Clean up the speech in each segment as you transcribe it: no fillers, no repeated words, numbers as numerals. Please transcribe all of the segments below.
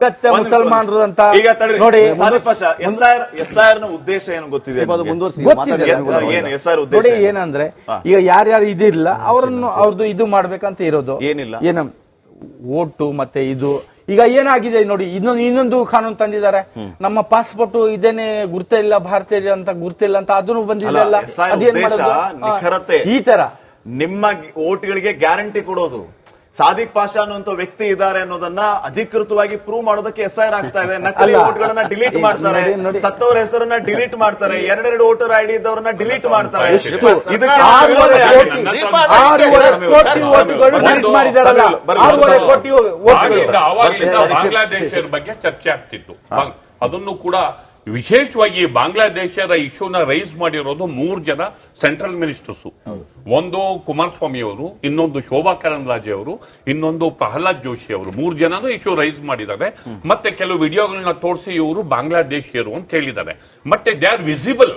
ಮುಸಲ್ಮಾನರು ಅಂತ ನೋಡಿ. ಎಸ್ಐಆರ್ ನ ಉದ್ದೇಶ ಏನು ಗೊತ್ತಿದೆ? ನೋಡಿ, ಏನಂದ್ರೆ ಈಗ ಯಾರ್ಯಾರು ಇದಿಲ್ಲ ಅವ್ರದ್ದು ಇದು ಮಾಡ್ಬೇಕಂತ ಇರೋದು ಏನಿಲ್ಲ, ಏನ ಓಟು ಮತ್ತೆ ಇದು. ಈಗ ಏನಾಗಿದೆ ನೋಡಿ, ಇನ್ನೊಂದು ಕಾನೂನು ತಂದಿದ್ದಾರೆ, ನಮ್ಮ ಪಾಸ್ಪೋರ್ಟ್ ಇದೇನೆ ಗುರ್ತಿಲ್ಲ, ಭಾರತೀಯ ಅಂತ ಗುರ್ತಿಲ್ಲ ಅಂತ ಅದನ್ನು ಬಂದಿದೆ ಅಲ್ಲ. ಅದೇನ್ ಮಾಡೋದು ಈ ತರ? ನಿಮ್ಮ ಓಟ್ಗಳಿಗೆ ಗ್ಯಾರಂಟಿ ಕೊಡೋದು. ಸಾದಿಕ್ ಪಾಷಾ ಅನ್ನುವಂತ ವ್ಯಕ್ತಿ ಇದ್ದಾರೆ ಅನ್ನೋದನ್ನ ಅಧಿಕೃತವಾಗಿ ಪ್ರೂವ್ ಮಾಡೋದಕ್ಕೆ ಎಸ್ಐಆರ್ ಆಗ್ತಾ ಇದೆ. ನಕಲಿ ಓಟ್ಗಳನ್ನ ಡಿಲೀಟ್ ಮಾಡ್ತಾರೆ, ಸತ್ತವರ ಹೆಸರನ್ನ ಡಿಲೀಟ್ ಮಾಡ್ತಾರೆ, ಎರಡೆರಡು ವೋಟರ್ ಐಡಿ ಇದ್ದವರನ್ನ ಡಿಲೀಟ್ ಮಾಡ್ತಾರೆ. ಬಾಂಗ್ಲಾದೇಶರ ಬಗ್ಗೆ ಚರ್ಚೆ ಆಗ್ತಿತ್ತು. ಅದನ್ನು ಕೂಡ ವಿಶೇಷವಾಗಿ ಬಾಂಗ್ಲಾದೇಶದ ಇಶ್ಯೂನ ರೈಸ್ ಮಾಡಿರೋದು 3 ಜನ ಸೆಂಟ್ರಲ್ ಮಿನಿಸ್ಟರ್ಸ್. ಒಂದು ಕುಮಾರಸ್ವಾಮಿ ಅವರು, ಇನ್ನೊಂದು ಶೋಭಾ ಕರಂದ್ಲಾಜೆ ಅವರು, ಇನ್ನೊಂದು ಪ್ರಹ್ಲಾದ್ ಜೋಶಿ ಅವರು. 3 ಜನನು ಇಶ್ಯೂ ರೈಸ್ ಮಾಡಿದ್ದಾರೆ. ಮತ್ತೆ ಕೆಲವು ವಿಡಿಯೋಗಳನ್ನ ತೋರಿಸಿ ಇವರು ಬಾಂಗ್ಲಾದೇಶಿಯರು ಅಂತ ಹೇಳಿದ್ದಾರೆ. ಮತ್ತೆ ದೇ ಆರ್ ವಿಸಿಬಲ್,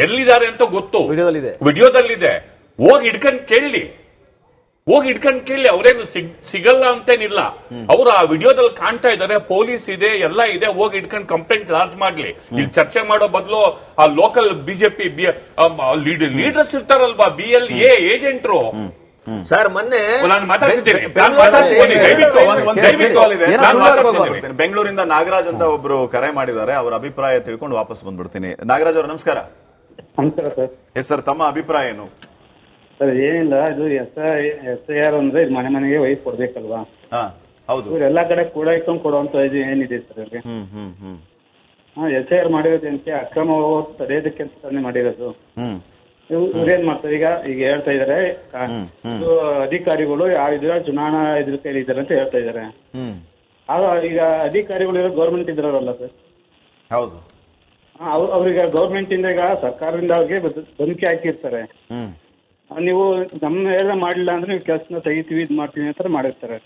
ಎಲ್ಲಿದ್ದಾರೆ ಅಂತ ಗೊತ್ತು, ವಿಡಿಯೋದಲ್ಲಿದೆ. ಹೋಗಿ ಹಿಡ್ಕೊಂಡು ಕೇಳಿ, ಅವರೇನು ಸಿಗಲ್ಲ ಅಂತೇನಿಲ್ಲ. ಅವರು ಆ ವಿಡಿಯೋದಲ್ಲಿ ಕಾಣ್ತಾ ಇದ್ದಾರೆ, ಪೊಲೀಸ್ ಇದೆ, ಎಲ್ಲ ಇದೆ. ಹೋಗಿ ಹಿಡ್ಕೊಂಡು ಕಂಪ್ಲೇಂಟ್ ಲಾಂಚ್ ಮಾಡ್ಲಿ. ಇಲ್ಲಿ ಚರ್ಚೆ ಮಾಡೋ ಬದಲು ಆ ಲೋಕಲ್ ಬಿಜೆಪಿ ಲೀಡರ್ಸ್ ಇರ್ತಾರಲ್ವಾ, BLA ಏಜೆಂಟ್ರು. ಸರ್, ಮೊನ್ನೆ ನಾನು ಮಾತಾಡ್ತಿದ್ದೀನಿ. ಬೆಂಗಳೂರಿಂದ ನಾಗರಾಜ್ ಅಂತ ಒಬ್ರು ಕರೆ ಮಾಡಿದ್ದಾರೆ, ಅವರ ಅಭಿಪ್ರಾಯ ತಿಳ್ಕೊಂಡು ವಾಪಸ್ ಬಂದ್ಬಿಡ್ತೀನಿ. ನಾಗರಾಜ್ ಅವರು ನಮಸ್ಕಾರ. ನಮಸ್ಕಾರ ಸರ್. ಸರ್, ತಮ್ಮ ಅಭಿಪ್ರಾಯ ಏನು? ಸರ್, ಏನಿಲ್ಲ, ಇದು SIR ಅಂದ್ರೆ ಮನೆ ಮನೆಗೆ ವೈಫ್ ಕೊಡ್ಬೇಕಲ್ವಾ? ಹೌದು. ಎಲ್ಲಾ ಕಡೆ ಕೂಡ ಇಟ್ಕೊಂಡು ಕೊಡುವಂತ ಇದು ಏನಿದೆ ಸರ್ ಅವ್ರಿಗೆ? SIR ಮಾಡಿರೋದಕ್ಕೆ ಅಕ್ರಮ ತಡೆಯೋದಕ್ಕೆ ಅಂತ ತಾನೇ ಮಾಡಿರೋದು. ಇವ್ರೇನ್ ಮಾಡ್ತಾರೆ ಈಗ ಹೇಳ್ತಾ ಇದಾರೆ, ಅಧಿಕಾರಿಗಳು ಯಾವ ಚುನಾವಣಾ ಇದ್ರ ಕೈಲಿ ಇದಾರೆ ಅಂತ ಹೇಳ್ತಾ ಇದಾರೆ. ಈಗ ಅಧಿಕಾರಿಗಳು ಗೌರ್ಮೆಂಟ್ ಇದ್ರಲ್ಲ ಸರ್. ಹೌದು. ಅವ್ರಿಗೆ ಗೌರ್ಮೆಂಟ್ ಇಂದ ಈಗ ಸರ್ಕಾರದಿಂದ ಅವ್ರಿಗೆ ಧಮಕಿ ಹಾಕಿರ್ತಾರೆ, ನೀವು ನಮ್ಮ ಹೇಳ್ದ ಮಾಡ್ಲಿಲ್ಲ ಅಂದ್ರೆ ನೀವು ಕೆಲಸನ ತೆಗಿತೀವಿ, ಇದ್ ಮಾಡ್ತೀವಿ ಅಂತ ಮಾಡಿರ್ತಾರೆ.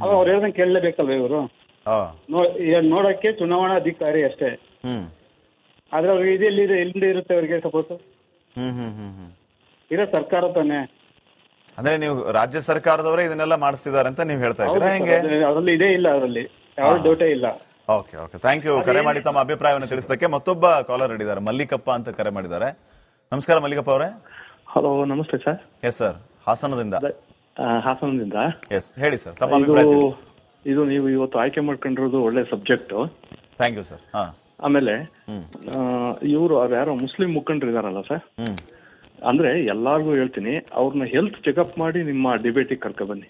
ಅವ್ರು ಹೇಳ್ದಂಗೆ ಕೇಳಲೇಬೇಕಲ್ವ ಇವರು? ನೋಡಕ್ಕೆ ಚುನಾವಣಾ ಅಧಿಕಾರಿ ಅಷ್ಟೇ, ಆದ್ರೆ ಅವ್ರಿಗೆ ಎಲ್ಲಿಂದ ಇರುತ್ತೆ ಅವ್ರಿಗೆ? ಸಪೋಸ್ ಇರೋ ಸರ್ಕಾರ ತಾನೆ. ಅಂದ್ರೆ ನೀವು ರಾಜ್ಯ ಸರ್ಕಾರದವರೇ ಇದನ್ನೆಲ್ಲ ಮಾಡಿಸ್ತಿದ್ದಾರೆ ಅಂತ ನೀವು ಹೇಳ್ತಾ ಇದ್ದೀರಾ? ಹೆಂಗೆ? ಅವರಲ್ಲಿ ಇದೇ ಇಲ್ಲ, ಅವರಲ್ಲಿ ಯಾವ ಡೌಟೇ ಇಲ್ಲ. ಓಕೆ, ಥ್ಯಾಂಕ್ ಯು ಕರೆ ಮಾಡಿ ತಮ್ಮ ಅಭಿಪ್ರಾಯವನ್ನು ತಿಳಿಸೋದಕ್ಕೆ. ಮತ್ತೊಬ್ಬ ಕಾಲರ್ ಇದ್ದಾರೆ, ಮಲ್ಲಿಕಪ್ಪ ಅಂತ ಕರೆ ಮಾಡಿದ್ದಾರೆ. ನಮಸ್ಕಾರ ಮಲ್ಲಿಕಪ್ಪ ಅವರೇ. ಹಲೋ, ನಮಸ್ತೆ ಸರ್. ಎಸ್ ಸರ್, ಹಾಸನದಿಂದ. ಎಸ್, ಹೇಳಿ ಸರ್, ತಮ್ಮ ಅಭಿಪ್ರಾಯ ತಿಳಿಸಿ. ಇದು ನೀವು ಇವತ್ತು ಆಯ್ಕೆ ಮಾಡ್ಕೊಂಡಿರೋದು ಒಳ್ಳೆ ಸಬ್ಜೆಕ್ಟ್. Thank you sir. ಆಮೇಲೆ ಇವರು ಯಾರೋ ಮುಸ್ಲಿಂ ಮುಖಂಡರು ಇದಾರಲ್ಲ ಸರ್, ಅಂದ್ರೆ ಎಲ್ಲಾರ್ಗು ಹೇಳ್ತೀನಿ, ಅವ್ರನ್ನ ಹೆಲ್ತ್ ಚೆಕಪ್ ಮಾಡಿ ನಿಮ್ಮ ಡಿಬೇಟಿಗೆ ಕರ್ಕೊ ಬನ್ನಿ.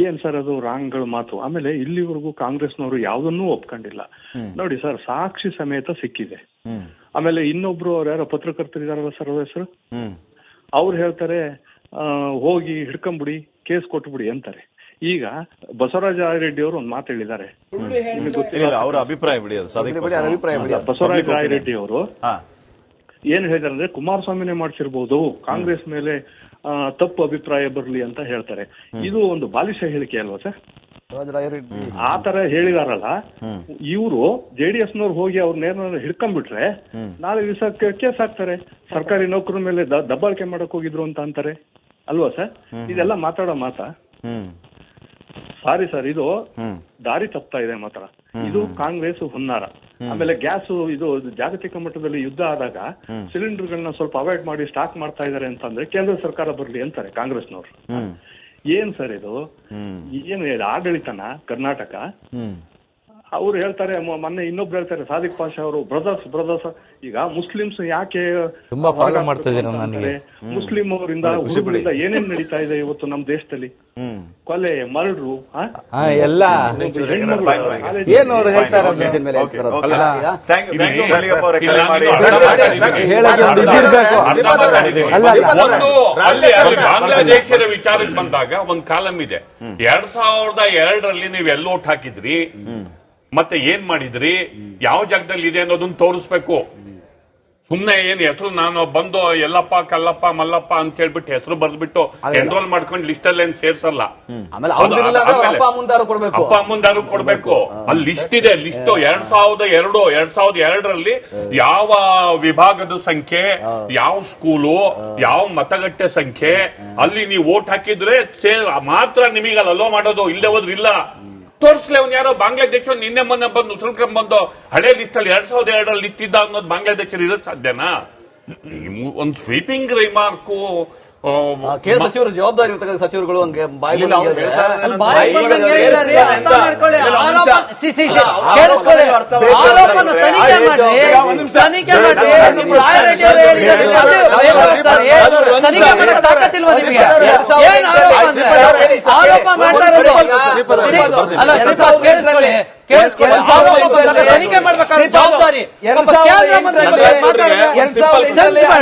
ಏನ್ ಸರ್ ಅದು ರಾಂಗ್ಗಳ ಮಾತು. ಆಮೇಲೆ ಇಲ್ಲಿವರೆಗೂ ಕಾಂಗ್ರೆಸ್ನವರು ಯಾವ್ದನ್ನೂ ಒಪ್ಕೊಂಡಿಲ್ಲ ನೋಡಿ ಸರ್, ಸಾಕ್ಷಿ ಸಮೇತ ಸಿಕ್ಕಿದೆ. ಆಮೇಲೆ ಇನ್ನೊಬ್ರು ಅವ್ರು ಯಾರೋ ಪತ್ರಕರ್ತರಿದಾರಲ್ಲ ಸರ್, ಅವ್ರ ಹೆಸರು, ಅವ್ರು ಹೇಳ್ತಾರೆ ಹೋಗಿ ಹಿಡ್ಕೊಂಬಿಡಿ, ಕೇಸ್ ಕೊಟ್ಬಿಡಿ ಅಂತಾರೆ. ಈಗ ಬಸವರಾಜ ರೆಡ್ಡಿ ಅವರು ಒಂದು ಮಾತು ಹೇಳಿದ್ದಾರೆ, ಅವರ ಅಭಿಪ್ರಾಯ ಬಿಡಿ. ಬಸವರಾಜ ರೆಡ್ಡಿ ಅವರು ಏನ್ ಹೇಳಿದಾರೆ ಅಂದ್ರೆ, ಕುಮಾರಸ್ವಾಮಿನೇ ಮಾಡ್ಸಿರ್ಬೋದು, ಕಾಂಗ್ರೆಸ್ ಮೇಲೆ ತಪ್ಪು ಅಭಿಪ್ರಾಯ ಬರ್ಲಿ ಅಂತ ಹೇಳ್ತಾರೆ. ಇದು ಒಂದು ಬಾಲಿಶ ಹೇಳಿಕೆ ಅಲ್ವಾ ಸರ್? ಆ ತರ ಹೇಳಿದಾರಲ್ಲ, ಇವರು JDS ನವ್ರು ಹೋಗಿ ಅವ್ರನ್ನೇನಾದ್ರು ಹಿಡ್ಕೊಂಡ್ಬಿಟ್ರೆ ನಾಳೆ ದಿವಸ ಕೇಸ್ ಹಾಕ್ತಾರೆ, ಸರ್ಕಾರಿ ನೌಕರ ಮೇಲೆ ದಬ್ಬಾಳಿಕೆ ಮಾಡಕ್ ಹೋಗಿದ್ರು ಅಂತ ಅಂತಾರೆ ಅಲ್ವಾ ಸರ್? ಇದೆಲ್ಲ ಮಾತಾಡೋ ಮಾತಾ? ಸಾರಿ ಸರ್, ಇದು ದಾರಿ ತಪ್ತಾ ಇದೆ ಮಾತ್ರ. ಇದು ಕಾಂಗ್ರೆಸ್ ಹುನ್ನಾರ. ಆಮೇಲೆ ಗ್ಯಾಸ್ ಇದು ಜಾಗತಿಕ ಮಟ್ಟದಲ್ಲಿ ಯುದ್ಧ ಆದಾಗ ಸಿಲಿಂಡರ್ಗಳನ್ನ ಸ್ವಲ್ಪ ಅವಾಯ್ಡ್ ಮಾಡಿ ಸ್ಟಾಕ್ ಮಾಡ್ತಾ ಇದಾರೆ ಅಂತಂದ್ರೆ ಕೇಂದ್ರ ಸರ್ಕಾರ ಬರ್ಲಿ ಅಂತಾರೆ ಕಾಂಗ್ರೆಸ್ನವ್ರು. ಏನ್ ಸರ್ ಇದು? ಏನು ಆಡಳಿತನ ಕರ್ನಾಟಕ? ಅವ್ರು ಹೇಳ್ತಾರೆ, ಮೊನ್ನೆ ಇನ್ನೊಬ್ರು ಹೇಳ್ತಾರೆ, ಸಾದಿಕ್ ಪಾಷಾ ಅವರು ಬ್ರದರ್ಸ್. ಈಗ ಮುಸ್ಲಿಮ್ಸ್ ಯಾಕೆ ತುಂಬಾ ಫಾಲೋ ಮಾಡ್ತಾ ಇದ್ದಾರೆ? ಮುಸ್ಲಿಂ ಅವರಿಂದ ಏನೇನ್ ನಡೀತಾ ಇದೆ ಇವತ್ತು ನಮ್ಮ ದೇಶದಲ್ಲಿ? ಕೊಲೆ, ಮರ್ಡ್ರು, ಎಲ್ಲ ಏನು ಅವ್ರು ಹೇಳ್ತಾರೆ. ಬಾಂಗ್ಲಾದೇಶದ ವಿಚಾರಕ್ಕೆ ಬಂದಾಗ ಒಂದ್ ಕಾಲಮ್ ಇದೆ, 2002ರಲ್ಲಿ ನೀವು ಎಲ್ಲಿ ಓಟ್ ಹಾಕಿದ್ರಿ, ಮತ್ತೆ ಏನ್ ಮಾಡಿದ್ರಿ, ಯಾವ ಜಾಗದಲ್ಲಿ ಇದೆ ಅನ್ನೋದನ್ನ ತೋರಿಸ್ಬೇಕು. ಸುಮ್ನೆ ಏನ್ ಹೆಸರು ನಾನು ಬಂದು ಎಲ್ಲಪ್ಪ ಕಲ್ಲಪ್ಪ ಮಲ್ಲಪ್ಪ ಅಂತ ಹೇಳ್ಬಿಟ್ಟು ಹೆಸರು ಬರ್ದ್ಬಿಟ್ಟು ಎನ್ರೋಲ್ ಮಾಡ್ಕೊಂಡು ಲಿಸ್ಟ್ ಅಲ್ಲಿ ಏನ್ ಸೇರ್ಸಲ್ಲ. ಅಪ್ಪ ಮುಂದಾರು ಕೊಡ್ಬೇಕು. ಅಲ್ಲಿ ಲಿಸ್ಟ್ ಇದೆ. ಲಿಸ್ಟ್ 2002ರಲ್ಲಿ ಯಾವ ವಿಭಾಗದ ಸಂಖ್ಯೆ, ಯಾವ ಸ್ಕೂಲು, ಯಾವ ಮತಗಟ್ಟೆ ಸಂಖ್ಯೆ, ಅಲ್ಲಿ ನೀವು ವೋಟ್ ಹಾಕಿದ್ರೆ ಮಾತ್ರ ನಿಮಗೆ ಅಲ್ಲಿ ಅಲೋ ಮಾಡೋದು, ಇಲ್ಲದೆ ಹೋದ್ರೆ ಇಲ್ಲ. ತೋರಿಸ್ಲಿ ಅವ್ನು ಯಾರೋ ಬಾಂಗ್ಲಾದೇಶ ನಿನ್ನೆ ಮೊನ್ನೆ ಬಂದು ಉಸುಳ್ಕೊಂಡ್ ಬಂದು ಹಳೆ ಲಿಸ್ಟ್ ಅಲ್ಲಿ 2002 ಲಿಸ್ಟ್ ಇದ್ದ ಅನ್ನೋದು ಬಾಂಗ್ಲಾದೇಶಲ್ಲಿ ಇರೋದು ಸಾಧ್ಯನಾ? ಒಂದು ಸ್ವೀಪಿಂಗ್ ರಿಮಾರ್ಕು ಕೇಂದ್ರ ಸಚಿವರು ಜವಾಬ್ದಾರಿ ಇರ್ತಕ್ಕಂಥ ಸಚಿವರುಗಳು ಹಂಗೆ ಬಾಯಿ ಇಲ್ಲ, ಅವ್ರು ಹೇಳ್ತಾ ಇರೋದೇನಂದ್ರೆ ಬಾಯಿ ಬಂದಂಗೆ ಹೇಳಿದ್ದಾರೆ, ಅರ್ಥ ಮಾಡ್ಕೊಳ್ಳಿ. ಇಲ್ಲ, ಒಂದ್ ಆರೋಪ ನಿಮಿಷ. ಕೇಳಿಸ್ಕೊಳ್ಳಿ. ಆರೋಪನ ತನಿಖೆ ಮಾಡಿ, ಒಂದ್ ನಿಮಿಷ. ತನಿಖೆ ಮಾಡಿ. ನಿಮ್ಮ ರಾಯರೆಡ್ಡಿ ಅವರು ಹೇಳಿದ್ದಾರೆ, ತನಿಖೆ ಮಾಡಕ್ ತಾಕತ್ತಿಲ್ವಾ ನಿಮಗೆ? ಏನ್ ಆರೋಪ ಅಂದ್ರೆ ಆರೋಪ ಮಾಡ್ತಾ ಇರೋದು ಅಲ್ಲ, ಕೇಳಿಸ್ಕೊಳ್ಳಿ, ಕೇಳಿಸ್ಕೊಳ್ಳಿ. ಆರೋಪ ಬಂದಾಗ ತನಿಖೆ ಮಾಡ್ಬೇಕಾದ್ರೆ ಜವಾಬ್ದಾರಿ. ಒಬ್ಬ ಕೇಂದ್ರ ಮಂತ್ರಿ ಬಗ್ಗೆ ಮಾತಾಡಿದ್ರೆ